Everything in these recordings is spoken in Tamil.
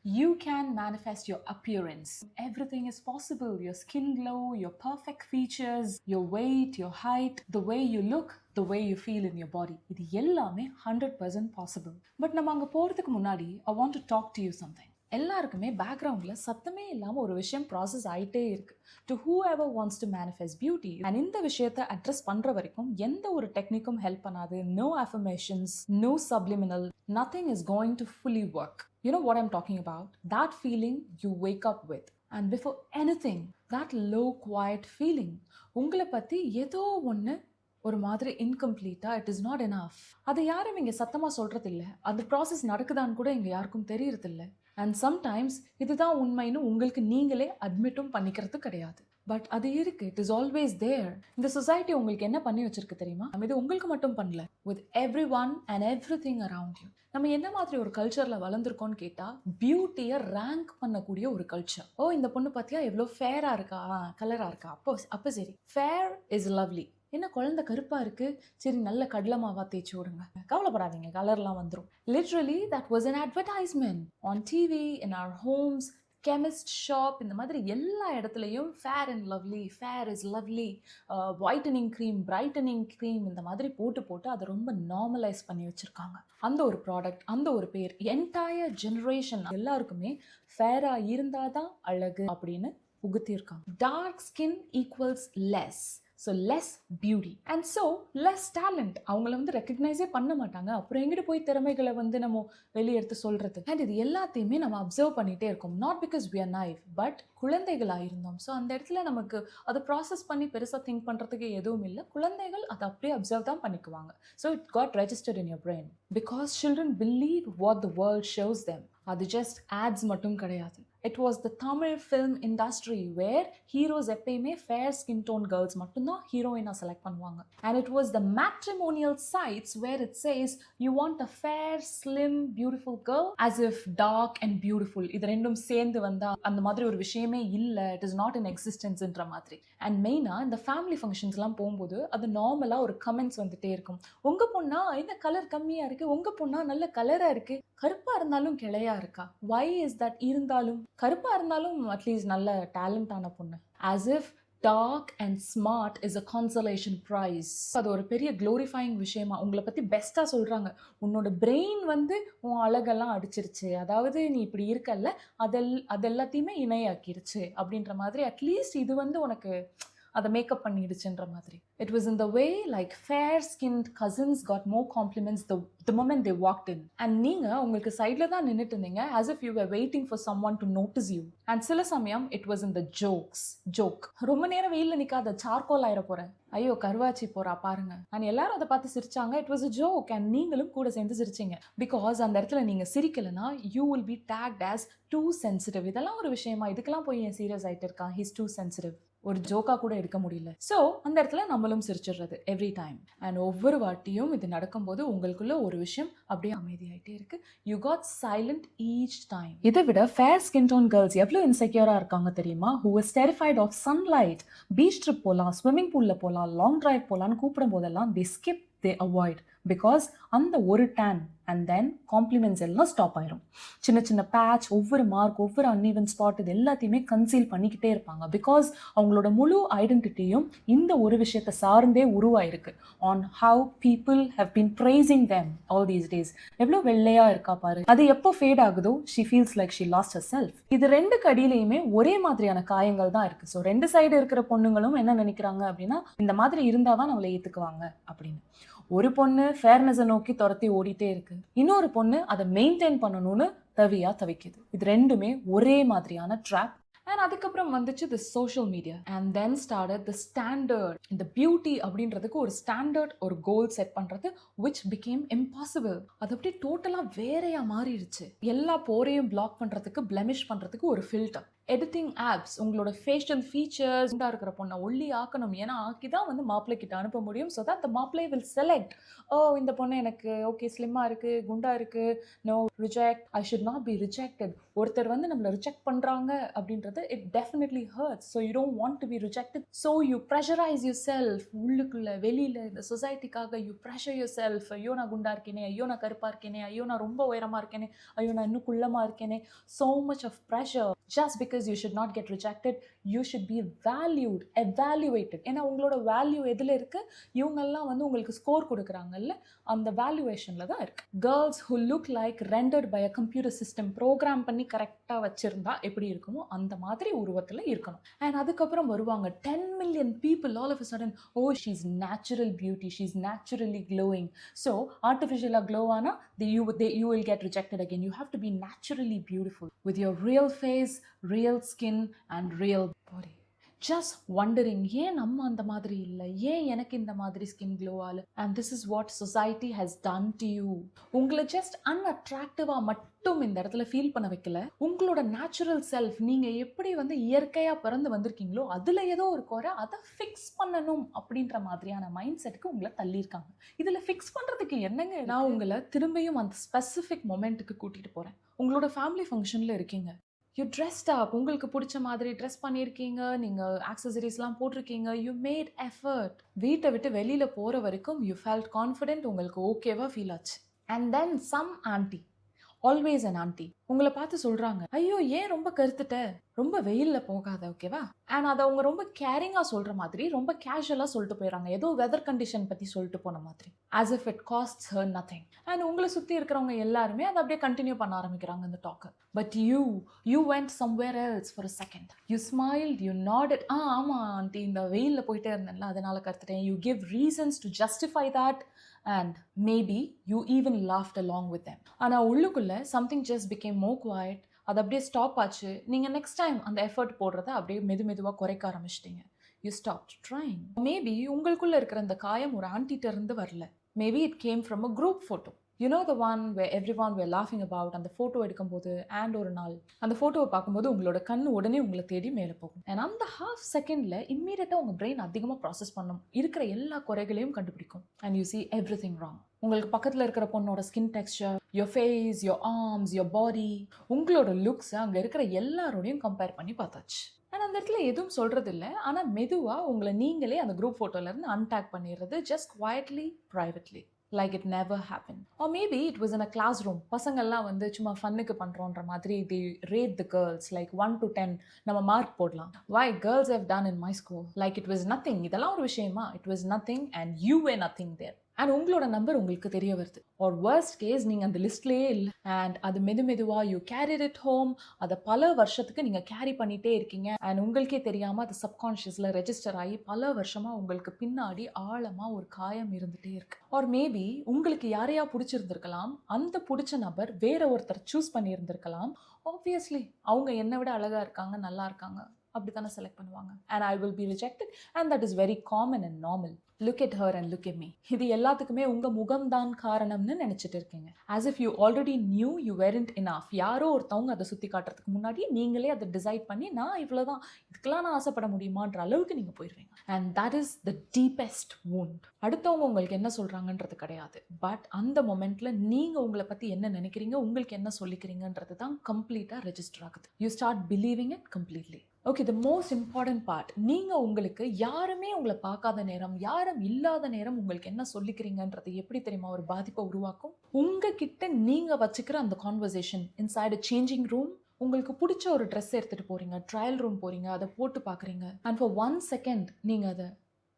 You can manifest your appearance. Everything is possible. Your skin glow, your perfect features, your weight, your height, the way you look, the way you feel in your body. இது எல்லாமே 100% possible. பட் நம்ம அங்கே போகிறதுக்கு முன்னாடி I want to talk to you something. எல்லாருக்குமே பேக்ரவுண்டில் சத்தமே இல்லாமல் ஒரு விஷயம் ப்ராசஸ் ஆகிட்டே இருக்கு. To whoever wants to manifest beauty. And இந்த விஷயத்தை அட்ரஸ் பண்ணுற வரைக்கும் எந்த ஒரு டெக்னிக்கும் ஹெல்ப் பண்ணாது. No affirmations, no subliminal, nothing is going to fully work. You know what I'm talking about? That feeling you wake up with. And before anything, that low quiet feeling. உங்களை பற்றி ஏதோ ஒன்று ஒரு மாதிரி இன்கம்ப்ளீட்டா, இட் இஸ் நாட் எனஃப். அதை யாரும் இங்கே சத்தமாக சொல்கிறது இல்லை. அந்த ப்ராசஸ் நடக்குதான்னு கூட இங்கே யாருக்கும் தெரியறதில்ல. அண்ட் சம்டைம்ஸ் இதுதான் உண்மைன்னு உங்களுக்கு நீங்களே அட்மிட்டும் பண்ணிக்கிறது கிடையாது. பட் அது இருக்கு. It is always there. இந்த சொசைட்டி உங்களுக்கு என்ன பண்ணி வச்சிருக்கு தெரியுமா? நம்ம இது உங்களுக்கு மட்டும் பண்ணல, with every one and every thing around you. நம்ம என்ன மாதிரி ஒரு கல்ச்சரில் வளர்ந்துருக்கோன்னு கேட்டால், பியூட்டியை ரேங்க் பண்ணக்கூடிய ஒரு கல்ச்சர். ஓ, இந்த பொண்ணு பார்த்தியா எவ்வளோ ஃபேராக இருக்கா, கலராக இருக்கா, அப்போ சரி, ஃபேர் இஸ் லவ்லி. என்ன குழந்தை கருப்பாக இருக்குது, சரி நல்ல கடலை மாவா தேய்ச்சி விடுங்க, கவலைப்படாதீங்க கலர்லாம் வந்துடும். Literally that was an advertisement on TV, in our homes, chemist shop, இந்த மாதிரி எல்லா இடத்துலையும் fair and lovely, fair is lovely, whitening cream, brightening cream, இந்த மாதிரி போட்டு அதை ரொம்ப நார்மலைஸ் பண்ணி வச்சுருக்காங்க. அந்த ஒரு ப்ராடக்ட், அந்த ஒரு பேர், என்டையர் ஜென்ரேஷன் எல்லாருக்குமே ஃபேராக இருந்தால் தான் அழகு அப்படின்னு புகுத்தியிருக்காங்க. Dark skin equals less. So less beauty and so less talent. அவங்கள வந்து ரெக்கக்னைஸே பண்ண மாட்டாங்க. அப்புறம் எங்கிட்ட போய் திறமைகளை வந்து நம்ம வெளியே எடுத்து சொல்கிறது. அண்ட் இது எல்லாத்தையுமே நம்ம அப்சர்வ் பண்ணிகிட்டே இருக்கோம். Not because we are naive, but குழந்தைகளாக இருந்தோம். ஸோ அந்த இடத்துல நமக்கு அதை ப்ராசஸ் பண்ணி பெருசாக திங்க் பண்ணுறதுக்கு எதுவும் இல்லை. குழந்தைகள் அதை அப்படியே அப்சர்வ் தான் பண்ணிக்குவாங்க. So it got registered in your brain because children believe what the world shows them. அது ஜஸ்ட் ஆட்ஸ் மட்டும் கிடையாது. It was the Tamil film industry where heroes எப்பயுமே fair skin tone girls மட்டும்தான் ஹீரோயினா செலக்ட் பண்ணுவாங்க. And it was the matrimonial sites where it says you want a fair, slim, beautiful girl as if dark and beautiful. இது ரெண்டும் சேர்ந்து வந்தா அந்த மாதிரி ஒரு விஷயமே இல்லை, it is not in existence என்ற மாதிரி. அண்ட் மெயினாக இந்த ஃபேமிலி ஃபங்க்ஷன்ஸ்லாம் போகும்போது அது நார்மலாக ஒரு கமெண்ட்ஸ் வந்துட்டே இருக்கும். உங்கள் பொண்ணா இந்த கலர் கம்மியாக இருக்குது, உங்கள் பொண்ணா நல்ல கலராக இருக்குது, கருப்பாக இருந்தாலும் கிளையா இருக்கா, வை இஸ் தட்? இருந்தாலும் கருப்பாக இருந்தாலும் அட்லீஸ்ட் நல்ல டேலண்டான பொண்ணு. As if dark and smart is a consolation prize. அது ஒரு பெரிய க்ளோரிஃபைங் விஷயமா உங்களை பற்றி பெஸ்ட்டாக சொல்கிறாங்க. உன்னோட பிரெயின் வந்து உன் அழகெல்லாம் அடிச்சிருச்சு, அதாவது நீ இப்படி இருக்கல்ல அது எல்லாத்தையுமே இணையாக்கிருச்சு அப்படின்ற மாதிரி. அட்லீஸ்ட் இது வந்து உனக்கு அதை மேக்கப் பண்ணிடுச்சுன்ற மாதிரி. It was in the way like fair-skinned cousins got more compliments the moment they walked in. And நீங்க உங்களுக்கு சைடில் தான் நின்றுட்டு இருந்தீங்க as if you were waiting for someone to notice you. And சில சமயம் it was in the joke. ரொம்ப நேரம் வெயிலில் நிற்காத, சார்கோல் ஆயிர போகிறேன், ஐயோ கருவாச்சி போறா பாருங்க. அண்ட் எல்லாரும் அதை பார்த்து சிரிச்சாங்க. It was a joke. And நீங்களும் கூட சேர்ந்து சிரிச்சிங்க. பிகாஸ் அந்த இடத்துல நீங்கள் சிரிக்கலைன்னா you will be tagged as too sensitive. இதெல்லாம் ஒரு விஷயமா, இதுக்கெல்லாம் போய் என் சீரியஸ் ஆகிட்டு இருக்கான், ஹிஸ் டூ சென்சிட்டிவ். ஒரு ஜோக்காக கூட எடுக்க முடியல. ஸோ அந்த இடத்துல நம்மளும் சிரிச்சிடுறது எவ்ரி டைம். அண்ட் ஒவ்வொரு வாட்டியும் இது நடக்கும்போது உங்களுக்குள்ள ஒரு விஷயம் அப்படியே அமைதியாகிட்டே இருக்கு. You got silent each time. இதை விட ஃபேர் ஸ்கின் டோன் கேர்ள்ஸ் எவ்வளோ இன்செக்யூராக இருக்காங்க தெரியுமா? Who was terrified of sunlight. Beach trip போகலாம், ஸ்விம்மிங் பூலில் போகலாம், லாங் டிரைவ் போகலான்னு கூப்பிடும் போதெல்லாம் they skip, they avoid. Because அந்த ஒரு டேன் அண்ட் தென் காம்ப்ளிமெண்ட்ஸ் எல்லாம் ஸ்டாப் ஆயிரும். சின்ன சின்ன பேட்ச், ஒவ்வொரு மார்க், ஒவ்வொரு அன்ஈவன் ஸ்பாட், இது எல்லாத்தையுமே கன்சீல் பண்ணிக்கிட்டே இருப்பாங்க. பிகாஸ் அவங்களோட முழு ஐடென்டிட்டியும் இந்த ஒரு விஷயத்தை சார்ந்தே உருவாயிருக்கு. On how people have been praising them all these days. எவ்வளோ வெள்ளையாக இருக்கா பாரு, அது எப்போ ஃபேட் ஆகுதோ she feels like she lost herself. இது ரெண்டு கடியிலையுமே ஒரே மாதிரியான காயங்கள் தான் இருக்குது. ஸோ ரெண்டு சைடு இருக்கிற பொண்ணுங்களும் என்ன நினைக்கிறாங்க அப்படின்னா, இந்த மாதிரி இருந்தால் தான் நம்மளை ஏற்றுக்குவாங்க அப்படின்னு. ஒரு பொண்ணு ஃபேர்னஸை நோக்கி துரத்தி ஓடிட்டே இருக்கு, இன்னொரு பொண்ணு அதை மெயின்டைன் பண்ணணும்னு தவிக்குது. இது ரெண்டுமே ஒரே மாதிரியான ட்ராப். அண்ட் அதுக்கப்புறம் வந்துச்சு the social media. And then started the standard. இந்த பியூட்டி அப்படின்றதுக்கு ஒரு ஸ்டாண்டர்ட், ஒரு கோல் செட் பண்ணுறது விச் பிகேம் இம்பாசிபிள். அது அப்படியே டோட்டலாக வேறையாக மாறிடுச்சு. எல்லா போரையும் பிளாக் பண்ணுறதுக்கு, பிளெமிஷ் பண்ணுறதுக்கு ஒரு ஃபில்டர். எடிட்டிங் ஆப்ஸ் உங்களோட ஃபேஷியல் ஃபீச்சர்ஸ் குண்டா இருக்கிற பொண்ணை ஒல்லி ஆக்கணும். ஏன்னா ஆக்கி தான் வந்து மாப்பிள்ளை கிட்ட அனுப்ப முடியும். ஸோ தட் த மாப்பிள்ளை வில் செலக்ட், ஓ இந்த பொண்ணு எனக்கு ஓகே ஸ்லிம்மாக இருக்குது, குண்டா இருக்குது, no reject, I should not be rejected. ஒருத்தர் வந்து நம்மளை ரிஜெக்ட் பண்ணுறாங்க அப்படின்றது it definitely hurts. So you don't want to be rejected. So you pressurise yourself. உள்ளுக்குள்ள வெளியில் இந்த சொசைட்டிக்காக யூ ப்ரெஷர் யூர் செல்ஃப். ஐயோ நான் குண்டா இருக்கேனே, ஐயோ நான் கருப்பாக இருக்கேனே, ஐயோ நான் ரொம்ப உயரமாக இருக்கேனே, ஐயோ நான் இன்னும் குள்ளமாக இருக்கேனே. So much of pressure just because you should not get rejected. You should be valued, evaluated. ஏன்னா உங்களோட வேல்யூ எதில் இருக்கு? இவங்கெல்லாம் வந்து உங்களுக்கு ஸ்கோர் கொடுக்குறாங்கல்ல, அந்த வேல்யூவேஷனில் தான் இருக்கு. Girls who look like rendered by a computer system, program பண்ணி கரெக்டாக வச்சிருந்தா எப்படி இருக்குமோ அந்த மாதிரி உருவத்தில் இருக்கணும். அண்ட் அதுக்கப்புறம் வருவாங்க 10 million people all of a sudden, oh she's natural beauty, she's naturally glowing. So artificially glow ஆனா you will get rejected again. You have to be naturally beautiful with your real face, real skin and real body. Just wondering, ஏன் நம்ம அந்த மாதிரி இல்லை, ஏன் எனக்கு இந்த மாதிரி ஸ்கின் க்ளோ ஆகல. And this is what society has done to you. உங்களை ஜஸ்ட் அன்அட்ராக்டிவா மட்டும் இந்த இடத்துல ஃபீல் பண்ண வைக்கல. உங்களோட நேச்சுரல் செல்ஃப், நீங்க எப்படி வந்து இயற்கையா பிறந்து வந்திருக்கீங்களோ அதுல ஏதோ ஒரு குறை, அதை ஃபிக்ஸ் பண்ணணும் அப்படின்ற மாதிரியான மைண்ட் செட்டுக்கு உங்களை தள்ளியிருக்காங்க. இதுல ஃபிக்ஸ் பண்றதுக்கு என்னங்க? நான் உங்களை திரும்பியும் அந்த ஸ்பெசிஃபிக் மொமெண்ட்டுக்கு கூட்டிட்டு போறேன். உங்களோட ஃபேமிலி ஃபங்க்ஷன்ல இருக்கீங்க, யூ ட்ரெஸ்ட் அப், உங்களுக்கு பிடிச்ச மாதிரி ட்ரெஸ் பண்ணியிருக்கீங்க, நீங்கள் ஆக்சசரிஸ்லாம் போட்டிருக்கீங்க, யூ மேட் எஃபர்ட். வீட்டை விட்டு வெளியில் போகிற வரைக்கும் யூ ஃபெல்ட் கான்ஃபிடென்ட், உங்களுக்கு ஓகேவா ஃபீல் ஆச்சு. And then some aunty, always an aunty, உங்களை பார்த்து சொல்கிறாங்க, ஐயோ ஏன் ரொம்ப கருத்துட்ட, ரொம்ப வெயிலில் போகாத ஓகேவா. அண்ட் அதை அவங்க ரொம்ப கேரிங்காக சொல்கிற மாதிரி ரொம்ப கேஷுவலாக சொல்லிட்டு போயிடறாங்க, ஏதோ வெதர் கண்டிஷன் பற்றி சொல்லிட்டு போன மாதிரி, as if it costs her nothing. And உங்களை சுற்றி இருக்கிறவங்க எல்லாருமே அதை அப்படியே கண்டினியூ பண்ண ஆரம்பிக்கிறாங்க இந்த டாக்கை. But you went somewhere else for a second. You smiled, you nodded, ஆமாம் ஆண்டி இந்த வெயிலில் போயிட்டே இருந்தேன்ல அதனால கருத்துட்டேன். You give reasons to justify that. And maybe you even laughed along with them. ஆனால் உள்ளுக்குள்ளே something just became more quiet. அது அப்படியே ஸ்டாப் ஆச்சு. நீங்கள் நெக்ஸ்ட் டைம் அந்த எஃபர்ட் போடுறத அப்படியே மெதுவாக குறைக்க ஆரம்பிச்சிட்டிங்க. You stopped trying. Maybe உங்களுக்குள்ளே இருக்கிற அந்த காயம் ஒரு ஆன்டிட்ட இருந்து வரல. Maybe it came from a group photo. You know the one where everyone were laughing about. அந்த ஃபோட்டோ எடுக்கும்போது அண்ட் ஒரு நாள் அந்த ஃபோட்டோவை பார்க்கும்போது உங்களோட கண்ணு உடனே உங்களை தேடி மேலே போகும். அண்ட் அந்த ஹாஃப் செகண்டில் இம்மீடியட்டாக உங்கள் பிரெயின் அதிகமாக ப்ராசஸ் பண்ணும், இருக்கிற எல்லா குறைகளையும் கண்டுபிடிக்கும். And you see everything wrong. உங்களுக்கு பக்கத்தில் இருக்கிற பொண்ணோட skin texture, your face, your arms, your body, உங்களோட லுக்ஸை அங்கே இருக்கிற எல்லாரோடையும் கம்பேர் பண்ணி பார்த்தாச்சு. அண்ட் அந்த இடத்துல எதுவும் சொல்கிறது இல்லை, ஆனால் மெதுவாக உங்களை நீங்களே அந்த குரூப் ஃபோட்டோலேருந்து அன்டேக் பண்ணிடுறது, just quietly, privately, like it never happened. Or maybe it was in a classroom. பசங்கள்லாம் வந்து சும்மா ஃபன்னுக்கு பண்ணுறோன்ற மாதிரி they rate the girls like 1 to 10. நம்ம மார்க் போடலாம். Why girls have done in my school like it was nothing. இதெல்லாம் ஒரு விஷயமா? It was nothing and you were nothing there. And உங்களோட நம்பர் உங்களுக்கு தெரிய வருது. ஆர் வர்ஸ்ட் கேஸ் நீங்கள் அந்த லிஸ்ட்லேயே இல்லை. அண்ட் அது மெதுவாக யூ கேரிட் இட் ஹோம். அதை பல வருஷத்துக்கு நீங்கள் கேரி பண்ணிகிட்டே இருக்கீங்க. அண்ட் உங்களுக்கே தெரியாமல் அது சப்கான்ஷியஸில் ரெஜிஸ்டர் ஆகி பல வருஷமாக உங்களுக்கு பின்னாடி ஆழமாக ஒரு காயம் இருந்துகிட்டே இருக்கு. ஆர் மேபி உங்களுக்கு யாரையா பிடிச்சிருந்துருக்கலாம், அந்த பிடிச்ச நபர் வேற ஒருத்தர் சூஸ் பண்ணியிருந்திருக்கலாம். ஆப்வியஸ்லி அவங்க என்னை விட அழகாக இருக்காங்க, நல்லா இருக்காங்க, அப்படி தானே செலக்ட் பண்ணுவாங்க. And I will be rejected and that is very common and normal. Look Ed her and look Ed me. இது எல்லாத்துக்குமே உங்கள் முகம்தான் காரணம்னு நினச்சிட்டு இருக்கீங்க. As if you already new you weren't enough. யாரோ ஒருத்தவங்க அதை சுற்றி காட்டுறதுக்கு முன்னாடி நீங்களே அதை டிசைட் பண்ணி நான் இவ்வளோதான், இதுக்கெல்லாம் நான் ஆசைப்பட முடியுமான்ற அளவுக்கு நீங்கள் போயிடுவீங்க. And that is the deepest wound. அடுத்தவங்க உங்களுக்கு என்ன சொல்கிறாங்கன்றது கிடையாது, பட் அந்த மொமெண்ட்டில் நீங்கள் உங்களை பற்றி என்ன நினைக்கிறீங்க, உங்களுக்கு என்ன சொல்லிக்கிறீங்கன்றது தான் கம்ப்ளீட்டாக ரெஜிஸ்டர் ஆகுது. You start believing it completely. Okay, the most important part, நீங்கள் உங்களுக்கு யாருமே உங்களை பார்க்காத நேரம், யாரும் இல்லாத நேரம் உங்களுக்கு என்ன சொல்லிக்கிறீங்கன்றது எப்படி தெரியுமா ஒரு பாதிப்பை உருவாக்கும்? உங்ககிட்ட நீங்கள் வச்சுக்கிற அந்த கான்வர்சேஷன் இன்சைட் அ சேஞ்சிங் ரூம். உங்களுக்கு பிடிச்ச ஒரு ட்ரெஸ் எடுத்துகிட்டு போகிறீங்க, ட்ரையல் ரூம் போகிறீங்க, அதை போட்டு பார்க்குறீங்க. அண்ட் ஃபார் 1 செகண்ட் நீங்கள் அதை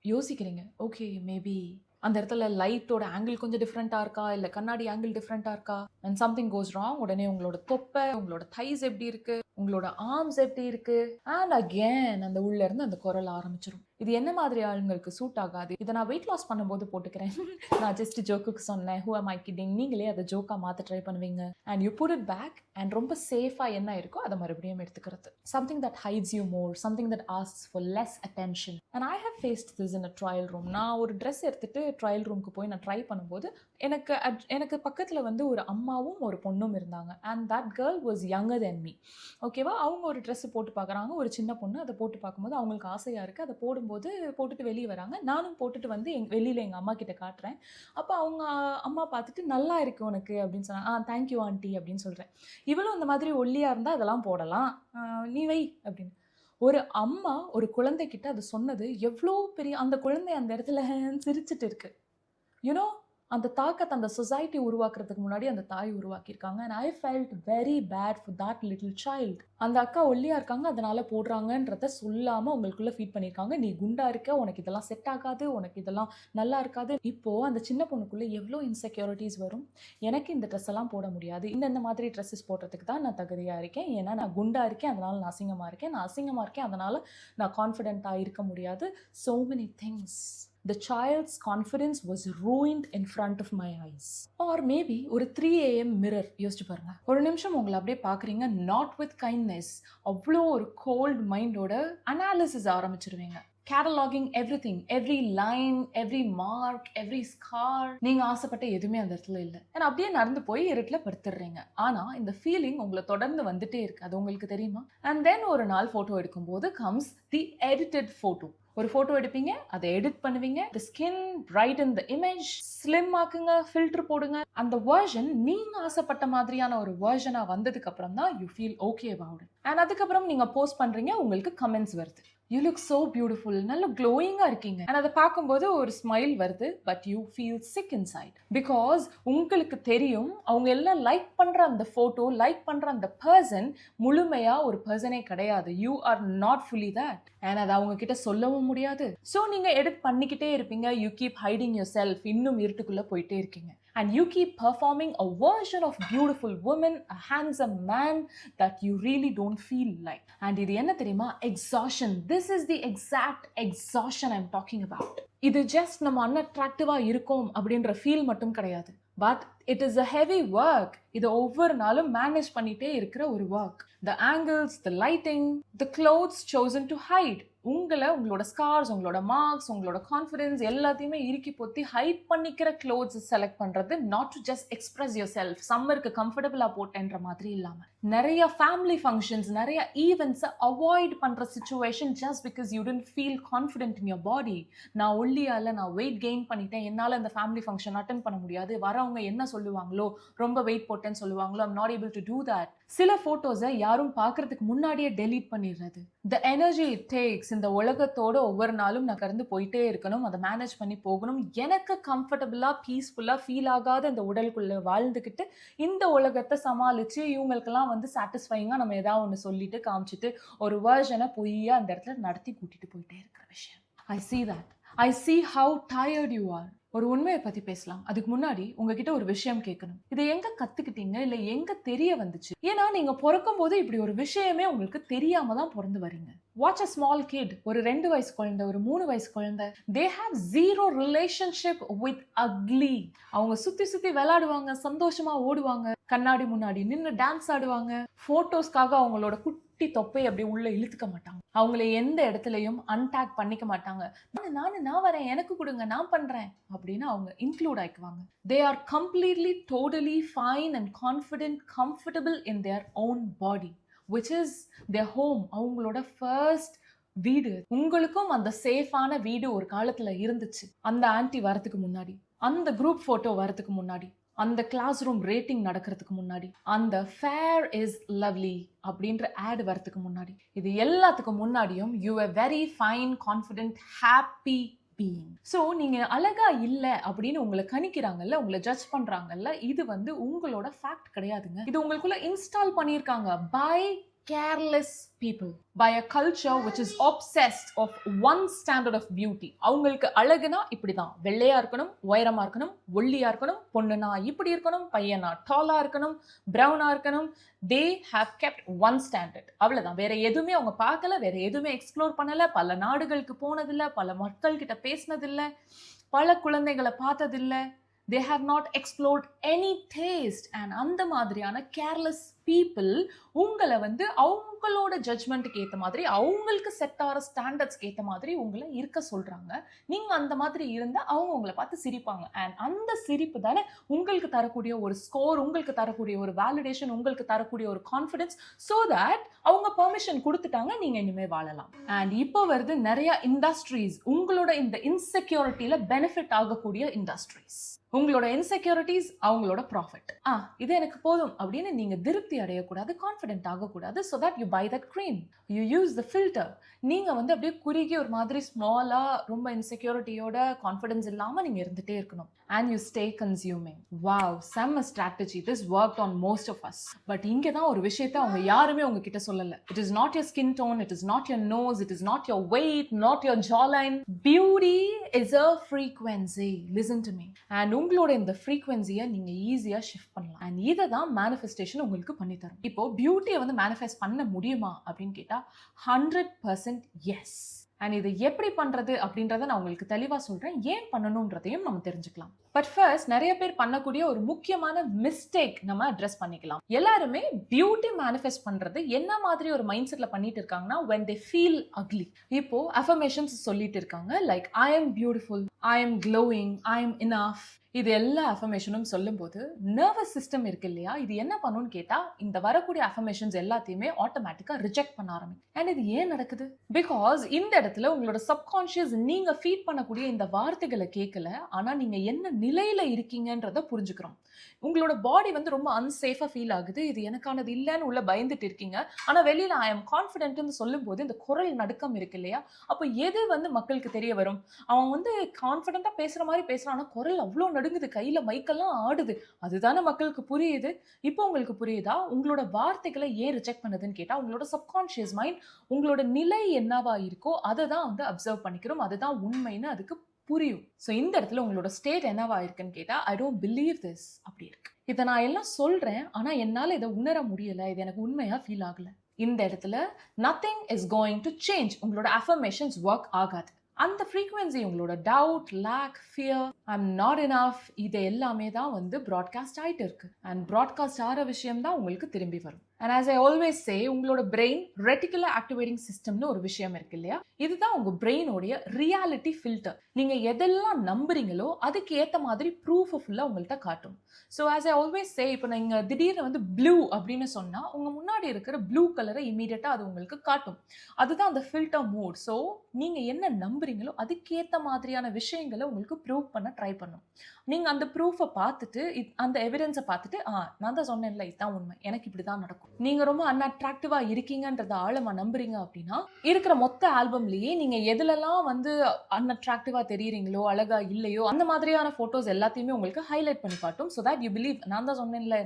யோசிக்கிறீங்க. ஓகே, மேபி அந்த இடத்துல லைட்டோட ஆங்கிள் கொஞ்சம் டிஃப்ரெண்ட்டாக இருக்கா, இல்லை கண்ணாடி ஆங்கிள் டிஃப்ரெண்ட்டாக இருக்கா. And something cos wrong. உடனே உங்களோட தொப்பை, உங்களோட தைஸ் எப்படி இருக்குது, உங்களோட ஆர்ம்ஸ் எப்படி இருக்குது, அண்ட் அகேன் அந்த உள்ளேருந்து அந்த குரல் ஆரம்பிச்சிடும். இது என்ன மாதிரி ஆளுங்களுக்கு சூட் ஆகாது, இதை நான் வெயிட் லாஸ் பண்ணும்போது போட்டுக்கிறேன், நான் ஜஸ்ட் ஜோக்குக்கு சொன்னேன், ஹூ ஆம் ஐ கிட்டிங், நீங்களே அதை ஜோக்காக மாற்ற ட்ரை பண்ணுவீங்க. And you put it back and ரொம்ப சேஃபாக என்ன இருக்கோ அதை மறுபடியும் எடுத்துக்கிறது. Something that hides you more, something that asks for less attention. And I have faced this in a trial room. நான் ஒரு ட்ரெஸ் எடுத்துகிட்டு ட்ரையல் ரூமுக்கு போய் நான் ட்ரை பண்ணும்போது எனக்கு பக்கத்தில் வந்து ஒரு அம்மாவும் ஒரு பொண்ணும் இருந்தாங்க. And that girl was younger than me. ஓகேவா, அவங்க ஒரு ட்ரெஸ் போட்டு பார்க்குறாங்க, ஒரு சின்ன பொண்ணு. அதை போட்டு பார்க்கும்போது அவங்களுக்கு ஆசையாக இருக்குது. அதை போட்டுட்டு வெளியே வராங்க. நானும் போட்டுட்டு வந்து வெளியில் எங்கள் அம்மா கிட்ட காட்டுறேன். அப்போ அவங்க அம்மா பார்த்துட்டு நல்லா இருக்கு உனக்கு அப்படின்னு சொன்னாங்க. தேங்க்யூ ஆண்டி அப்படின்னு சொல்கிறேன். இவளும் இந்த மாதிரி ஒல்லியாக இருந்தால் அதெல்லாம் போடலாம், நீ வை அப்படின்னு. ஒரு அம்மா ஒரு குழந்தைகிட்ட அது சொன்னது எவ்வளோ பெரிய, அந்த குழந்தை அந்த இடத்துல சிரிச்சிட்டு இருக்கு. யூனோ, அந்த தாக்கத்தை அந்த சொசைட்டி உருவாக்குறதுக்கு முன்னாடி அந்த தாய் உருவாக்கியிருக்காங்க. And I felt very bad for that little child. அந்த அக்கா ஒல்லியாக இருக்காங்க அதனால போடுறாங்கன்றத சொல்லாமல் உங்களுக்குள்ளே ஃபீட் பண்ணியிருக்காங்க. நீ குண்டா இருக்க, உனக்கு இதெல்லாம் செட் ஆகாது, உனக்கு இதெல்லாம் நல்லா இருக்காது. இப்போது அந்த சின்ன பொண்ணுக்குள்ளே எவ்வளோ இன்செக்யூரிட்டிஸ் வரும். எனக்கு இந்த ட்ரெஸ் எல்லாம் போட முடியாது, இந்த மாதிரி ட்ரெஸ்ஸஸ் போடுறதுக்கு தான் நான் தகுதியாக இருக்கேன், ஏன்னா நான் குண்டா இருக்கேன் அதனால நான் அசிங்கமாக இருக்கேன், நான் அசிங்கமாக இருக்கேன் அதனால நான் கான்ஃபிடென்ட்டாக இருக்க முடியாது. So many things. The child's confidence was ruined in front of my eyes. Or maybe ஒரு 3 AM mirror யோசிச்சு பாருங்க. ஒரு நிமிஷம் உங்களை அப்படியே பார்க்குறீங்க, not with kindness, அவ்வளோ ஒரு கோல்ட் மைண்டோட அனாலிசிஸ் ஆரம்பிச்சிருவீங்க. Cataloguing everything, every line, every mark, every scar. நீங்க ஆசைப்பட்ட எதுவுமே அந்த இடத்துல இல்லை. ஏன்னா அப்படியே நடந்து போய் இருட்டில் படுத்துடுறீங்க. ஆனா இந்த ஃபீலிங் உங்களை தொடர்ந்து வந்துட்டே இருக்கு. அது உங்களுக்கு தெரியுமா? அண்ட் தென் ஒரு நாள் போட்டோ எடுக்கும்போது கம்ஸ் தி எடிட்டட் போட்டோ. ஒரு ஃபோட்டோ எடுப்பீங்க, அதை எடிட் பண்ணுவீங்க, the skin brighten the image, slim ஆக்குங்க, ஃபில்டர் போடுங்க. அந்த வெர்ஷன் நீங்க ஆசைப்பட்ட மாதிரியான ஒரு வெர்ஷனா வந்ததுக்கு அப்புறம் தான் you feel okay about it. And அதுக்கப்புறம் நீங்க போஸ்ட் பண்றீங்க, உங்களுக்கு கமெண்ட்ஸ் வருது, யூ லுக் சோ பியூட்டிஃபுல், நல்ல க்ளோயிங்காக இருக்கீங்க. அண்ட் அதை பார்க்கும்போது ஒரு ஸ்மைல் வருது, but you feel sick inside. Because உங்களுக்கு தெரியும் அவங்க எல்லாம் லைக் பண்ணுற அந்த ஃபோட்டோ, லைக் பண்ணுற அந்த பர்சன் முழுமையாக ஒரு பர்சனே கிடையாது. You are not fully that. And அதை அவங்க கிட்ட சொல்லவும் முடியாது. ஸோ நீங்கள் எடிட் பண்ணிக்கிட்டே இருப்பீங்க. You keep hiding your self. இன்னும் இருட்டுக்குள்ளே போயிட்டே இருக்கீங்க. And you keep performing a version of beautiful woman, a handsome man that you really don't feel like. And இது என்ன தெரியுமா? Exhaustion. This is the exact exhaustion I'm talking about. இது just நம்ம unattractive-ஆ இருக்கோம் அப்படின்ற ஃபீல் மட்டும் கிடையாது. But it is a heavy work. இது ஒவ்வொரு நாளும் மேனேஜ் பண்ணிட்டே இருக்கிற ஒரு work. The angles, the lighting, the clothes chosen to hide. உங்களோட ஸ்கார்ஸ், உங்களோட மார்க்ஸ், உங்களோட கான்ஃபிடன்ஸ் எல்லாத்தையுமே இறுக்கி பொத்தி ஹைட் பண்ணிக்கிற க்ளோத்ஸ் செலக்ட் பண்றது, not to just express yourself. சம்மருக்கு கம்ஃபர்டபுளா போட்டேன்ற மாதிரி இல்லாம நிறைய ஃபேமிலி ஃபங்க்ஷன்ஸ், நிறைய ஈவெண்ட்ஸை அவாய்ட் பண்ற situation just because you tend feel confident in your body. நான் ஒல்லியால, நான் வெயிட் கெயின் பண்ணிட்டேன், என்னால் இந்த ஃபேமிலி ஃபங்க்ஷன் அட்டென்ட் பண்ண முடியாது, வரவங்க என்ன சொல்லுவாங்களோ, ரொம்ப வெயிட் போட்டேன்னு சொல்லுவாங்களோ, I'm not able to do that. சில போட்டோஸை யாரும் பார்க்கறதுக்கு முன்னாடியே டெலீட் பண்ணிடுறது. The energy it takes. இந்த உலகத்தோட ஒவ்வொரு நாளும் நான் கடந்து போயிட்டே இருக்கணும், அதை மேனேஜ் பண்ணி போகணும். எனக்கு கம்ஃபர்டபுளா, பீஸ்ஃபுல்லா ஃபீல் ஆகாத இந்த உடலுக்குள்ள வாழ்ந்துக்கிட்டு இந்த உலகத்தை சமாளிச்சு இவங்களுக்கெல்லாம் வந்து சாட்டிஸ்ஃபைங்கா நம்ம ஏதாவது ஒன்று சொல்லிட்டு காமிச்சிட்டு ஒரு வேர்ஷனை பொய்யா அந்த இடத்துல நடத்தி கூட்டிட்டு போயிட்டே இருக்கிற விஷயம். I see that. I see how tired you are. ஒரு உண்மையை பத்தி பேசலாம். அதுக்கு முன்னாடி உங்ககிட்ட ஒரு விஷயம் கேட்கணும். இதை எங்க கத்துக்கிட்டீங்க, இல்ல எங்க தெரிய வந்துச்சு? ஏன்னா நீங்க பிறக்கும் போது இப்படி ஒரு விஷயமே உங்களுக்கு தெரியாம தான் பிறந்து வரீங்க. Watch a small kid. ஒரு 2 வயசு குழந்தை, ஒரு 3 வயசு குழந்தை. They have zero relationship with ugly. அவங்க சுத்தி விளையாடுவாங்க, சந்தோஷமா ஓடுவாங்க, கண்ணாடி முன்னாடி நின்று டான்ஸ் ஆடுவாங்க. போட்டோஸ்க்காக அவங்களோட குட்டி தொப்பை அப்படி உள்ள இழுத்துக்க மாட்டாங்க. அவங்கள எந்த இடத்துலையும் அன்டாக் பண்ணிக்க மாட்டாங்க. நான் வரேன், எனக்கு கொடுங்க, நான் பண்றேன் அப்படின்னு அவங்க include ஆயிக்குவாங்க. They are completely, totally fine and confident, comfortable in their own body, which is their home. அவங்களோட ஃபர்ஸ்ட் வீடு. உங்களுக்கும் அந்த சேஃபான வீடு ஒரு காலத்துல இருந்துச்சு. அந்த ஆன்டி வரதுக்கு முன்னாடி, அந்த குரூப் போட்டோ வரதுக்கு முன்னாடி, அந்த கிளாஸ் ரூம் ரேட்டிங் நடக்கிறதுக்கு முன்னாடி, அந்த ஃபேர் இஸ் லவ்லி அப்படின்ற ஆட் வரதுக்கு முன்னாடி, இது எல்லாத்துக்கும் முன்னாடியும் you are very fine, confident, happy being. So நீங்க அழகா இல்லை அப்படின்னு உங்களை கணிக்கிறாங்கல்ல, உங்களை ஜட்ஜ் பண்றாங்கல்ல, இது வந்து உங்களோட ஃபேக்ட் கிடையாதுங்க. இது உங்களுக்குள்ள இன்ஸ்டால் பண்ணியிருக்காங்க by careless people by a culture which is obsessed of one standard of beauty. அவங்களுக்கு அழகுனா இப்படிதான், வெள்ளையா இருக்கணும், உயரமா இருக்கணும், ஒல்லியா இருக்கணும், பொண்ணுனா இப்படி இருக்கணும், பையனா டாலா இருக்கணும், பிரவுனா இருக்கணும். they have kept one standard. அவ்வளவுதான், வேற எதுவுமே அவங்க பார்க்கல, வேற எதுவுமே எக்ஸ்ப்ளோர் பண்ணல, பல நாடுகளுக்கு போனதில்லை, பல மக்கள் கிட்ட பேசினதில்லை, பல குழந்தைகளை பார்த்ததில்லை. they have not explored any taste. and அந்த மாதிரியான careless people உங்களை வந்து அவங்களோட ஜட்ஜ்மெண்ட்டுக்கு ஏற்ற மாதிரி, அவங்களுக்கு செட் ஆகிற ஸ்டாண்டர்ட்ஸ்க்கு ஏற்ற மாதிரி உங்களை இருக்க சொல்றாங்க. நீங்க அந்த மாதிரி இருந்தால் அவங்க உங்களை பார்த்து சிரிப்பாங்க. அண்ட் அந்த சிரிப்பு தானே உங்களுக்கு தரக்கூடிய ஒரு ஸ்கோர், உங்களுக்கு தரக்கூடிய ஒரு வேலிடேஷன், உங்களுக்கு தரக்கூடிய ஒரு கான்ஃபிடன்ஸ். ஸோ தட் அவங்க பெர்மிஷன் கொடுத்துட்டாங்க, நீங்க இனிமேல் வாழலாம். அண்ட் இப்போ வருது நிறைய இண்டஸ்ட்ரீஸ் உங்களோட இந்த இன்செக்யூரிட்டியில பெனிஃபிட் ஆகக்கூடிய இண்டஸ்ட்ரீஸ். உங்களோட இன்செக்யூரிட்டிஸ் அவங்களோட ப்ராஃபிட். இது எனக்கு போதும் அப்படின்னு நீங்க திருப்தி அடையக்கூடாது, கான்ஃபிடென்ட் ஆகக்கூடாது. So that you buy that cream, you use the filter. நீங்க வந்து அப்படியே குறுகி ஒரு மாதிரி ஸ்மாலா, ரொம்ப இன்செக்யூரிட்டியோட, கான்ஃபிடன்ஸ் இல்லாம நீங்க இருந்துட்டே இருக்கணும். And you stay consuming. Wow, செம்ம strategy. This worked on most of us. But இங்கே தான் ஒரு விஷயத்தை அவங்க யாருமே உங்ககிட்ட சொல்லலை. It is not your skin tone, it is not your nose, it is not your weight, not your jawline. Beauty is a frequency. Listen to me. And உங்களோட இந்த ஃப்ரீக்வன்சியை நீங்க ஈஸியா ஷிஃப்ட் பண்ணலாம். அண்ட் இதை தான் மேனிஃபெஸ்டேஷன் உங்களுக்கு பண்ணி தரும். இப்போ பியூட்டியை வந்து மேனிஃபெஸ்ட் பண்ண முடியுமா அப்படின்னு கேட்டா 100% எஸ். அண்ட் இதை எப்படி பண்றது அப்படின்றத நான் உங்களுக்கு தெளிவா சொல்றேன். ஏன் பண்ணணும்ன்றதையும் நம்ம தெரிஞ்சுக்கலாம். பட் ஃபர்ஸ்ட், நிறைய பேர் பண்ணக்கூடிய ஒரு முக்கியமான மிஸ்டேக் நம்ம அட்ரஸ் பண்ணிக்கலாம். எல்லாருமே பியூட்டி மேனிஃபெஸ்ட் பண்றது என்ன மாதிரி ஒரு மைண்ட் செட்ல பண்ணிட்டு இருக்காங்கன்னா, when they feel ugly. இப்போ அஃபர்மேஷன்ஸ் சொல்லிட்டு இருக்காங்க, like I am beautiful, I am glowing, I am enough. இது எல்லா அஃபர்மேஷனும் சொல்லும் போது நர்வஸ் சிஸ்டம் இருக்கு இல்லையா, இது என்ன பண்ணும்னு கேட்டா இந்த வரக்கூடிய அஃபர்மேஷன்ஸ் எல்லாத்தையுமே ஆட்டோமேட்டிக்கா ரிஜெக்ட் பண்ண ஆரம்பிக்கும். அண்ட் இது ஏன் நடக்குது? பிகாஸ் இந்த இடத்துல உங்களோட சப்கான்ஷியஸ் நீங்க ஃபீட் பண்ணக்கூடிய இந்த வார்த்தைகளை கேட்கல, ஆனா நீங்க என்ன நிலையில இருக்கீங்கன்றத புரிஞ்சுக்கிறோம். உங்களோட பாடி வந்து ரொம்ப அன்சேஃபா ஃபீல் ஆகுது, இது எனக்கானது இல்லைன்னு உள்ள பயந்துட்டு இருக்கீங்க. ஆனா வெளியில ஐ எம் கான்ஃபிடென்ட்னு சொல்லும் போது இந்த குரல் நடுக்கம் இருக்கு இல்லையா, அப்போ எது வந்து மக்களுக்கு தெரிய வரும்? அவன் வந்து கான்ஃபிடென்ட்டா பேசுற மாதிரி பேசுறான், ஆனா குரல் அவ்வளோ நடுங்குது, கையில மைக்கெல்லாம் ஆடுது. அதுதானே மக்களுக்கு புரியுது. இப்போ உங்களுக்கு புரியுதா உங்களோட வார்த்தைகளை ஏன் ரிஜெக்ட் பண்ணுதுன்னு கேட்டா, உங்களோட சப்கான்ஷியஸ் மைண்ட் உங்களோட நிலை என்னவா இருக்கோ அதை தான் வந்து அப்சர்வ் பண்ணிக்கிறோம், அதுதான் உண்மைன்னு அதுக்கு புரியும். ஸோ இந்த இடத்துல உங்களோட ஸ்டேட் என்னவா இருக்குன்னு கேட்டா, ஐ டோன்ட் பிலீவ் திஸ் அப்படி இருக்கு. இதை நான் எல்லாம் சொல்றேன், ஆனா என்னால இதை உணர முடியல, இது எனக்கு உண்மையா ஃபீல் ஆகல. இந்த இடத்துல nothing is going to change. உங்களோட அஃபர்மேஷன்ஸ் ஒர்க் ஆகாது. அந்த ஃப்ரீக்வன்சி உங்களோட doubt, lack, fear, I'm not enough, இது எல்லாமே தான் வந்து ப்ராட்காஸ்ட் ஆகிட்டு இருக்கு. அண்ட் ப்ராட்காஸ்ட் ஆகிற விஷயம் தான் உங்களுக்கு திரும்பி வரும். And as I always say, உங்களோட பிரெயின் ரெட்டிகுலர் ஆக்டிவேட்டிங் சிஸ்டம்னு ஒரு விஷயம் இருக்கு இல்லையா, இதுதான் உங்க பிரெயினோடைய ரியாலிட்டி ஃபில்டர். நீங்க எதெல்லாம் நம்புறீங்களோ அதுக்கு ஏற்ற மாதிரி ப்ரூஃப் ஃபுல்லாக உங்கள்கிட்ட காட்டும். So as I always say, இப்போ நீங்கள் திடீர்னு வந்து ப்ளூ அப்படின்னு சொன்னால் உங்கள் முன்னாடி இருக்கிற ப்ளூ கலரை இமீடியட்டாக அது உங்களுக்கு காட்டும். அதுதான் அந்த ஃபில்டர் மோட். ஸோ நீங்கள் என்ன நம்புறீங்களோ அதுக்கேற்ற மாதிரியான விஷயங்களை உங்களுக்கு ப்ரூவ் பண்ண ட்ரை பண்ணும். நீங்கள் அந்த ப்ரூஃபை பார்த்துட்டு, அந்த எவிடன்ஸை பார்த்துட்டு, நான் தான் சொன்னேன்ல இதுதான் உண்மை, எனக்கு இப்படி தான் நடக்கும். நீங்கள் ரொம்ப அன்அட்ராக்டிவாக இருக்கீங்கன்றத ஆழமாக நம்புறீங்க அப்படின்னா, இருக்கிற மொத்த ஆல்பம்லேயே நீங்கள் எதுலலாம் வந்து அன்அட்ராக்டிவாக தெரியுறீங்களோ, அழகா இல்லையோ, அந்த மாதிரியான ஃபோட்டோஸ் எல்லாத்தையுமே உங்களுக்கு ஹைலைட் பண்ணி காட்டும். ஸோ தட் யூ பிலீவ், நான் தான் சொன்னேன்ல,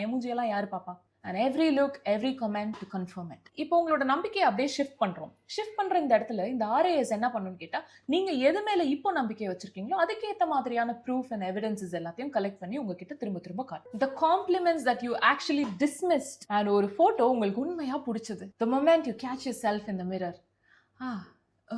எமோஜியெல்லாம் யார் பாப்பா, and every look, every comment to confirm it. இப்போ உங்களோட நம்பிக்கையை அப்படியே ஷிஃப்ட் பண்றோம். ஷிஃப்ட் பண்ற இந்த இடத்துல இந்த RAS என்ன பண்ணுன்னு கேட்டா, நீங்க எது மேல இப்போ நம்பிக்கை வச்சிருக்கீங்களோ அதுக்கேற்ற மாதிரியான ப்ரூஃப் அண்ட் எவிடன்சஸ் எல்லாத்தையும் கலெக்ட் பண்ணி உங்ககிட்ட திரும்ப திரும்ப காட்டும். The compliments that you actually dismissed, and ஒரு போட்டோ உங்களுக்கு உண்மையா பிடிச்சது, the moment you catch yourself in the mirror,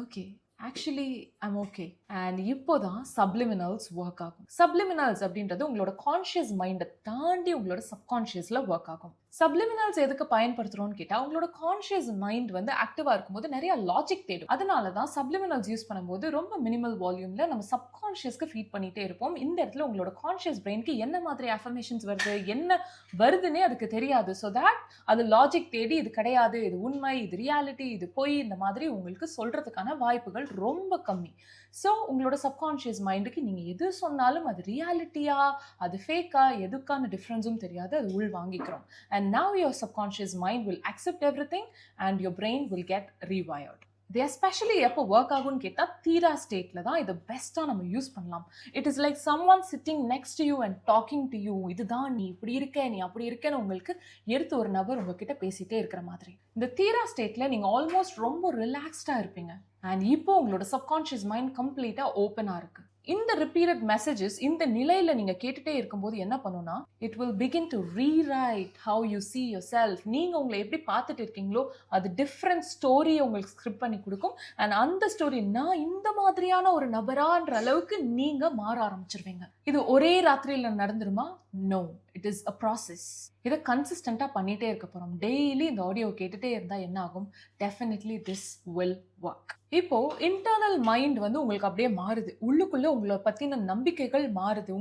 okay, actually I'm okay. And இப்போதான் சப்ளிமினல்ஸ் ஒர்க் ஆகும். சப்ளிமினல்ஸ் அப்படின்றது உங்களோட கான்ஷியஸ் மைண்டை தாண்டி உங்களோட சப்கான்ஷியஸ்ல ஒர்க் ஆகும். சப்ளிமினல்ஸ் எதுக்கு பயன்படுத்துறோம்னு கேட்டா, உங்களோட கான்ஷியஸ் மைண்ட் வந்து ஆக்டிவா இருக்கும்போது நிறைய லாஜிக் தேடும். அதனால தான் சப்ளிமினல்ஸ் யூஸ் பண்ணும்போது ரொம்ப மினிமல் வால்யூம்ல நம்ம சப்கான்ஷியஸ்க்கு ஃபீட் பண்ணிட்டே இருப்போம். இந்த இடத்துல உங்களோட கான்ஷியஸ் பிரெயினுக்கு என்ன மாதிரி அஃபர்மேஷன்ஸ் வருது, என்ன வருதுன்னே அதுக்கு தெரியாது. ஸோ தட் அது லாஜிக் தேடி இது கிடையாது, இது உண்மை, இது ரியாலிட்டி, இது பொய், இந்த மாதிரி உங்களுக்கு சொல்றதுக்கான வாய்ப்புகள் ரொம்ப கம்மி. ஸோ உங்களோட சப்கான்ஷியஸ் மைண்டுக்கு நீங்கள் எது சொன்னாலும் அது ரியாலிட்டியா, அது ஃபேக்கா, எதுக்கான டிஃப்ரென்ஸும் தெரியாது, அது உள் வாங்கிக்கிறோம். And now your subconscious mind will accept every thing and your brain will get rewired. இது எஸ்பெஷலி எப்போ ஒர்க் ஆகும்னு கேட்டால் தீரா ஸ்டேட்டில் தான் இதை பெஸ்ட்டாக நம்ம யூஸ் பண்ணலாம். It is like someone sitting next you and talking to you. இதுதான் நீ இப்படி இருக்க, நீ அப்படி இருக்கேன்னு உங்களுக்கு எடுத்து ஒரு நபர் உங்ககிட்ட பேசிகிட்டே இருக்கிற மாதிரி. இந்த தீரா ஸ்டேட்டில் நீங்கள் ஆல்மோஸ்ட் ரொம்ப ரிலாக்ஸ்டாக இருப்பீங்க. அண்ட் இப்போ உங்களோட சப்கான்ஷியஸ் மைண்ட் கம்ப்ளீட்டாக ஓப்பனாக இருக்குது. இந்த ரிப்பீட்டட் மெசேஜஸ் இந்த நிலையில நீங்க கேட்டுட்டே இருக்கும்போது என்ன பண்ணுனா, it will begin to rewrite how you see yourself. நீங்க உங்களை எப்படி பார்த்துட்டு இருக்கீங்களோ அது டிஃப்ரெண்ட் ஸ்டோரியை உங்களுக்கு ஸ்கிரிப்ட் பண்ணி கொடுக்கும். அண்ட் அந்த ஸ்டோரி நான் இந்த மாதிரியான ஒரு நபரான்ற அளவுக்கு நீங்க மாற ஆரம்பிச்சிருவீங்க. இது ஒரே ராத்திரியில நடந்துருமா? No, it is a process. இதை கன்சிஸ்டண்டா பண்ணிட்டே இருக்க போறோம். டெய்லி இந்த ஆடியோ கேட்டுட்டே இருந்தா என்ன ஆகும்? Definitely this will work. இப்போ இன்டர்னல் மைண்ட் வந்து உங்களுக்கு அப்படியே மாறுது. உள்ளுக்குள்ள உங்களை பத்தின நம்பிக்கைகள் மாறுது.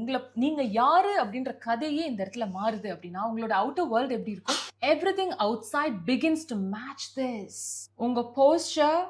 நீங்க யாரு அப்படின்ற கதையே இந்த இடத்துல மாறுது. அப்படின்னா உங்களோட அவுட்டர் வேர்ல்ட் எப்படி இருக்கும்? Everything outside begins to match this. உங்க போஸ்டர்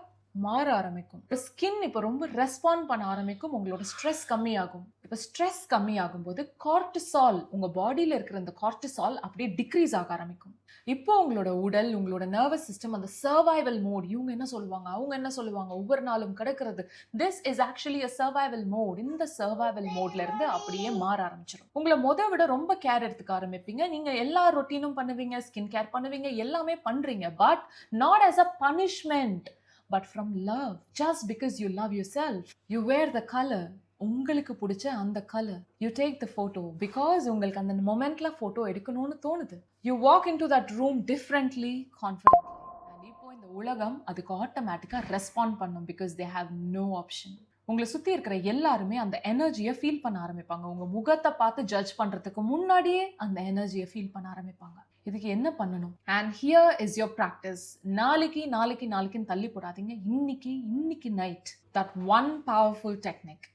மாற ஆரம்பிக்கும். ஸ்கின் இப்போ ரொம்ப ரெஸ்பாண்ட் பண்ண ஆரம்பிக்கும். உங்களோட ஸ்ட்ரெஸ் கம்மியாகும். இப்போ ஸ்ட்ரெஸ் கம்மியாகும் போது கார்டிசால், உங்க பாடியில இருக்கிற இந்த கார்டிசால் அப்படியே டிக்ரீஸ் ஆக ஆரம்பிக்கும். இப்போ உங்களோட உடல், உங்களோட நர்வஸ் சிஸ்டம் அந்த சர்வைவல் மோட், இவங்க என்ன சொல்லுவாங்க, அவங்க என்ன சொல்லுவாங்க, ஒவ்வொரு நாளும் கிடக்கிறது, this is actually a survival mode. இந்த சர்வைவல் மோட்ல இருந்து அப்படியே மாற ஆரம்பிச்சிடும். உங்களை விட ரொம்ப கேர் எடுத்துக்க ஆரம்பிப்பீங்க. நீங்க எல்லா ரொட்டீனும் பண்ணுவீங்க, ஸ்கின் கேர் பண்ணுவீங்க, எல்லாமே பண்றீங்க. But not as a punishment, but from love. Just because you love yourself. You wear the color. உங்களுக்கு பிடிச்ச அந்த colour. You take the photo because உங்களுக்கு அந்த மொமெண்ட்ல ஃபோட்டோ எடுக்கணும்னு தோணுது. You walk into that room differently, confidently. And இப்போ இந்த உலகம் அதுக்கு ஆட்டோமேட்டிக்காக ரெஸ்பாண்ட் பண்ணும் because they have no option. உங்களை சுற்றி இருக்கிற எல்லாருமே அந்த எனர்ஜியை ஃபீல் பண்ண ஆரம்பிப்பாங்க. உங்கள் முகத்தை பார்த்து ஜட்ஜ் பண்ணுறதுக்கு முன்னாடியே அந்த எனர்ஜியை ஃபீல் பண்ண ஆரம்பிப்பாங்க. இதுக்கு என்ன பண்ணணும்? And here is your practice. நாளைக்குன்னு தள்ளி போடாதீங்க. இன்னைக்கு night that one powerful technique,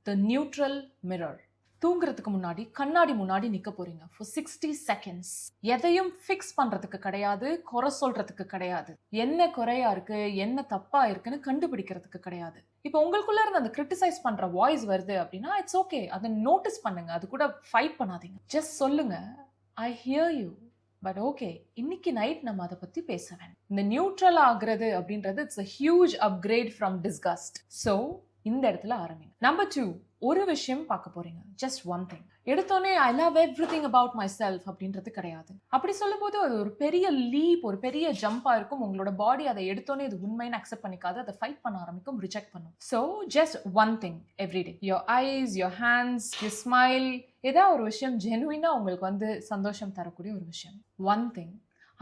the neutral mirror. தூங்குறதுக்கு முன்னாடி கண்ணாடி முன்னாடி நிக்க போறீங்க ஃபார் 60 செகண்ட்ஸ். எதையும் ஃபிக்ஸ் பண்றதுக்கு கிடையாது, குறை சொல்றதுக்கு கிடையாது, என்ன குறையா இருக்கு, என்ன தப்பா இருக்குன்னு கண்டுபிடிக்கிறதுக்கு கிடையாது. இப்போ உங்களுக்குள்ள இருந்து அந்த கிரிட்டிசைஸ் பண்ற வாய்ஸ் வருது அப்படின்னா இட்ஸ் ஓகே, அதை நோட்டீஸ் பண்ணுங்க, அது கூட ஃபைட் பண்ணாதீங்க. ஜஸ்ட் சொல்லுங்க, I hear you, but okay, இன்னைக்கு நைட் நம்ம அதை பத்தி பேச வேண்டாம். இந்த நியூட்ரல் ஆகுறது அப்படின்றது it's a huge upgrade from disgust. So இந்த இடத்துல ஆரம்பிங்க. நம்பர் 2, ஒரு விஷயம் பார்க்க போறீங்க. Just one thing. எடுத்தோடனே I love everything about myself அப்படின்றது கிடையாது. அப்படி சொல்லும் போது அது ஒரு பெரிய லீப், ஒரு பெரிய ஜம்பா இருக்கும். உங்களோட பாடி அதை எடுத்தோடனே இது உண்மைன்னு அக்செப்ட் பண்ணிக்காது, அதை ஃபைட் பண்ண ஆரம்பிக்கும், ரிஜெக்ட் பண்ணும். So just one thing everyday. Your ice, your hands, your smile, ஏதாவது ஒரு விஷயம் ஜெனுவினா உங்களுக்கு வந்து சந்தோஷம் தரக்கூடிய ஒரு விஷயம். ஒன் திங்,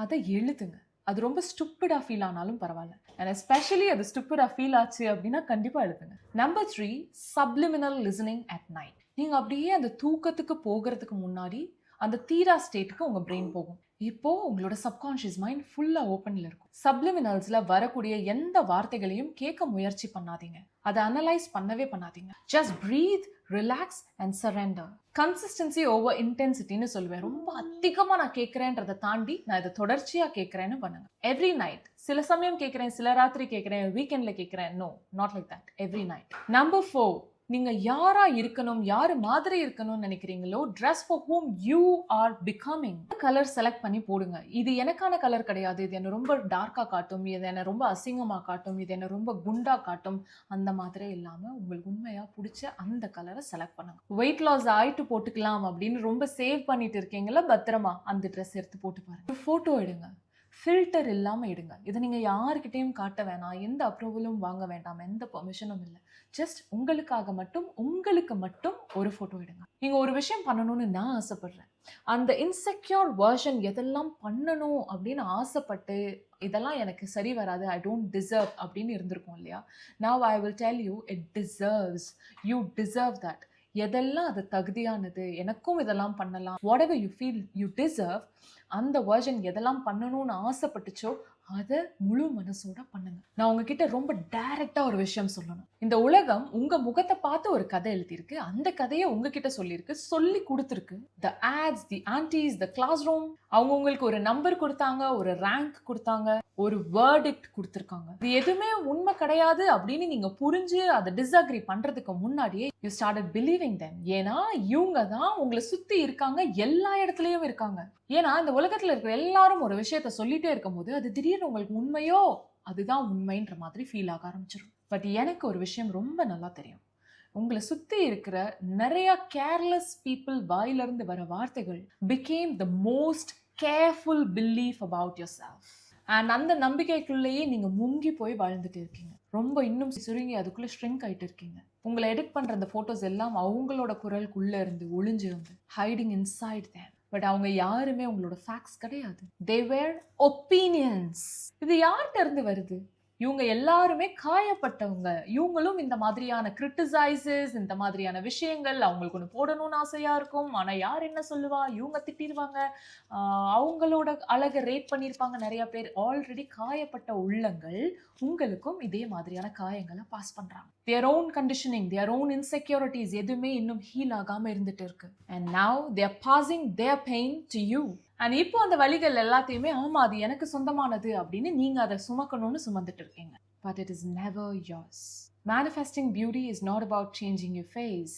அதை எழுதுங்க. அது ரொம்ப ஸ்டூப்பிடா ஃபீல் ஆனாலும் பரவாயில்ல. அண்ட் எஸ்பெஷலி அது ஸ்டூப்பிடா ஃபீல் ஆச்சு அப்படின்னா கண்டிப்பா எழுதுங்க. Number 3, subliminal listening at night. நீங்க அப்படியே அந்த தூக்கத்துக்கு போகிறதுக்கு முன்னாடி அந்த தீரா ஸ்டேட்டுக்கு உங்க பிரெயின் போகும். இப்போ உங்களோட சப்கான்ஷியஸ் மைண்ட் ஃபுல்லா ஓப்பன்ல இருக்கும். சப்ளிமினல்ஸ்ல வரக்கூடிய எந்த வார்த்தைகளையும் கேட்க முயற்சி பண்ணாதீங்க, அதை அனலைஸ் பண்ணவே பண்ணாதீங்க. Just breathe, relax and surrender. Consistency over இன்டென்சிட்டின்னு சொல்லுவேன். ரொம்ப அதிகமா நான் கேட்கிறேன்றதை தாண்டி நான் இதை தொடர்ச்சியா கேட்கிறேன்னு பண்ணுங்க. Every night. சில சமயம் கேட்கிறேன், சில ராத்திரி கேட்கிறேன், வீக்கெண்ட்ல கேட்கிறேன். No, not like that. Every night. Number 4, நீங்க யாரா இருக்கணும், யாரு மாதிரி இருக்கணும்னு நினைக்கிறீங்களோ, dress for whom you are becoming. Colour select பண்ணி போடுங்க. இது எனக்கான கலர் கிடையாது, இது என்ன ரொம்ப டார்க்கா காட்டும், இது என்ன ரொம்ப அசிங்கமா காட்டும், இது என்ன ரொம்ப குண்டா காட்டும், அந்த மாதிரி இல்லாம உங்களுக்கு உண்மையா பிடிச்ச அந்த கலரை செலக்ட் பண்ணுங்க. வெயிட் லாஸ் ஆயிட்டு போட்டுக்கலாம் அப்படின்னு ரொம்ப சேவ் பண்ணிட்டு இருக்கீங்களா, பத்திரமா அந்த ட்ரெஸ் எடுத்து போட்டு பாருங்க. போட்டோ எடுங்க, ஃபில்டர் இல்லாமல் எடுங்க. இதை நீங்கள் யாருக்கிட்டையும் காட்ட வேணாம், எந்த அப்ரூவலும் வாங்க வேண்டாம், எந்த பெர்மிஷனும் இல்லை. ஜஸ்ட் உங்களுக்கு மட்டும் ஒரு ஃபோட்டோ எடுங்க. நீங்கள் ஒரு விஷயம் பண்ணணும்னு நான் ஆசைப்படுறேன். அந்த இன்செக்யூர் வெர்ஷன் எதெல்லாம் பண்ணணும் அப்படின்னு ஆசைப்பட்டு இதெல்லாம் எனக்கு சரி வராது, ஐ டோன்ட் டிசர்வ் அப்படின்னு இருந்திருக்கும் இல்லையா? Now I will tell you, it deserves. You deserve that. எதெல்லாம் அது தகுதியானது, எனக்கும் இதெல்லாம் பண்ணலாம், what ever you feel you deserve, அந்த வெர்ஷன் எதெல்லாம் பண்ணணும்னு ஆசைப்பட்டுச்சோ அதை முழு மனசோட பண்ணுங்க. நான் உங்ககிட்ட ரொம்ப டைரக்டா ஒரு விஷயம் சொல்லணும். இந்த உலகம் உங்க முகத்தை பார்த்து ஒரு கதை எழுதியிருக்கு, அந்த கதையை உங்ககிட்ட சொல்லியிருக்கு, சொல்லி கொடுத்துருக்கு. த ஆட்ஸ், தி ஆன்டிஸ், த கிளாஸ் ரூம், அவங்க உங்களுக்கு ஒரு நம்பர் கொடுத்தாங்க, ஒரு ரேங்க் கொடுத்தாங்க, ஒரு வேர்டிக்ட் கொடுத்துருக்காங்க. இது எதுவுமே உண்மை கிடையாது அப்படின்னு நீங்க புரிஞ்சு அதை டிஸ்அக்ரி பண்றதுக்கு முன்னாடியே யூ ஸ்டார்டட் பிலீவிங் தெம். ஏன்னா இவங்க தான் உங்களை சுத்தி இருக்காங்க, எல்லா இடத்துலயும் இருக்காங்க. ஏன்னா இந்த உலகத்துல இருக்கிற எல்லாரும் ஒரு விஷயத்த சொல்லிட்டே இருக்கும்போது அது திடீர்னு உங்களுக்கு உண்மையோ அதுதான் உண்மைன்ற மாதிரி ஃபீல் ஆக ஆரம்பிச்சிடும். பட் எனக்கு ஒரு விஷயம் ரொம்ப நல்லா தெரியும். உங்களை சுத்தி இருக்கிற நிறைய கேர்லெஸ் பீப்புள் வாயிலிருந்து வர வார்த்தைகள் became the most careful belief about yourself. And அந்த நம்பிக்கைக்குள்ளேயே நீங்க முங்கி போய் வாழ்ந்துட்டு இருக்கீங்க. ரொம்ப இன்னும் சுருங்கி அதுக்குள்ள ஷ்ரிங்க் ஆயிட்டு இருக்கீங்க. உங்களை எடிட் பண்ற அந்த போட்டோஸ் எல்லாம் அவங்களோட குரலுக்குள்ள இருந்து ஒளிஞ்சிருந்து ஹைடிங் இன்சைட் தேம். பட் அவங்க யாருமே உங்களோட ஃபேக்ட்ஸ் கிடையாது. தே வேர் ஒப்பீனியன்ஸ். இது யார்கிட்ட இருந்து வருது? இவங்க எல்லாருமே காயப்பட்டவங்க. இவங்களும் இந்த மாதிரியான கிரிட்டிசைசஸ், இந்த மாதிரியான விஷயங்கள் அவங்களுக்கு ஒன்று போடணும்னு ஆசையா இருக்கும். ஆனா யார் என்ன சொல்லுவா, இவங்க திட்டிடுவாங்க, அவங்களோட அழகை ரேட் பண்ணியிருப்பாங்க நிறைய பேர். ஆல்ரெடி காயப்பட்ட உள்ளங்கள் உங்களுக்கும் இதே மாதிரியான காயங்களை பாஸ் பண்றாங்க. their own conditioning, their own insecurities எதுவுமே இன்னும் ஹீல் ஆகாம இருந்துட்டு இருக்கு. and now they are passing their pain to you. And இப்போ அந்த வலிகள் எல்லாத்தையுமே ஆமா அது எனக்கு சொந்தமானது அப்படின்னு நீங்க அதை சுமக்கணும்னு சுமந்துட்டு இருக்கீங்க. But it is never yours. Manifesting beauty is not about changing your face.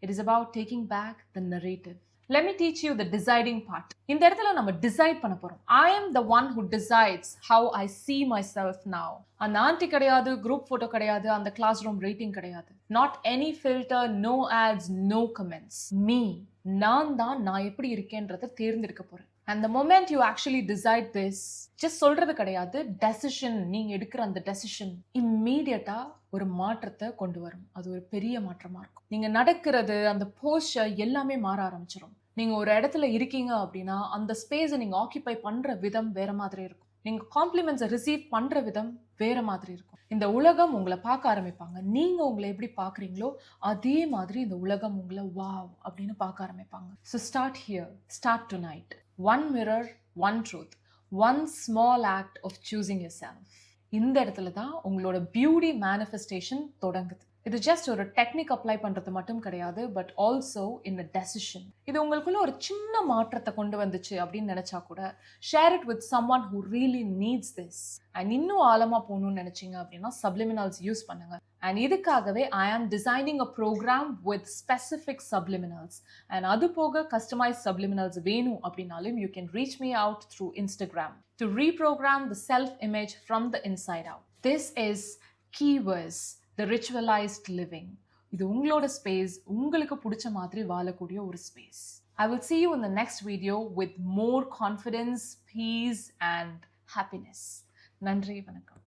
It is about taking back the narrative. Let me teach you the deciding part. இந்த இடத்துல நம்ம டிசைட் பண்ண போறோம். I am the one who decides how I see myself now. அந்த ஆன்டி கிடையாது, குரூப் போட்டோ கிடையாது, அந்த கிளாஸ் ரூம் ரேட்டிங் கிடையாது. Not any filter, no ads, no comments. Me. நான் எப்படி இருக்கேன்றதை தேர்ந்தெடுக்க போறேன். And the moment you actually decide this, just சொல்றது கிடையாது, டெசிஷன், நீங்க எடுக்கிற அந்த டெசிஷன் இம்மீடியட்டா ஒரு மாற்றத்தை கொண்டு வரும். அது ஒரு பெரிய மாற்றமா இருக்கும். நீங்க நடக்கிறது, அந்த போஸ்டர் எல்லாமே மாற ஆரம்பிச்சிடும். நீங்க ஒரு இடத்துல இருக்கீங்க அப்படின்னா அந்த ஸ்பேஸை நீங்க ஆக்கியபை பண்ற விதம் வேற மாதிரி இருக்கும். நீங்க காம்ப்ளிமெண்ட்ஸை ரிசீவ் பண்ற விதம் வேற மாதிரி இருக்கும். இந்த உலகம் உங்களை பார்க்க ஆரம்பிப்பாங்க. நீங்க உங்களை எப்படி பார்க்குறீங்களோ அதே மாதிரி இந்த உலகம் உங்களை வாவ் அப்படின்னு பார்க்க ஆரம்பிப்பாங்க. So start here, start tonight. One mirror, one truth, one small act of choosing yourself. இந்த இடத்துல தான் உங்களோட பியூட்டி மேனிஃபெஸ்டேஷன் தொடங்குது. இது ஜஸ்ட் ஒரு டெக்னிக் அப்ளை பண்றது மட்டும் கிடையாது, but also in a decision. இது உங்களுக்குள்ள ஒரு சின்ன மாற்றத்தை கொண்டு வந்துச்சு அப்படின்னு நினைச்சா கூட share it with someone who really needs this. And இன்னும் ஆழமா போகணும்னு நினைச்சீங்க அப்படின்னா சப்ளிமினல்ஸ் யூஸ் பண்ணுங்க. அண்ட் இதுக்காகவே I am designing a programme with specific subliminals. And அது போக கஸ்டமைஸ் சப்ளிமினல்ஸ் வேணும் அப்படின்னாலும் you can reach me out through Instagram to reprogram the self image from the inside out. This is keywords, the ritualized living. இது உங்களோட ஸ்பேஸ், உங்களுக்கு பிடிச்ச மாதிரி வாழக்கூடிய ஒரு space. I will see you in the next video with more confidence, peace and happiness. நன்றி, வணக்கம்.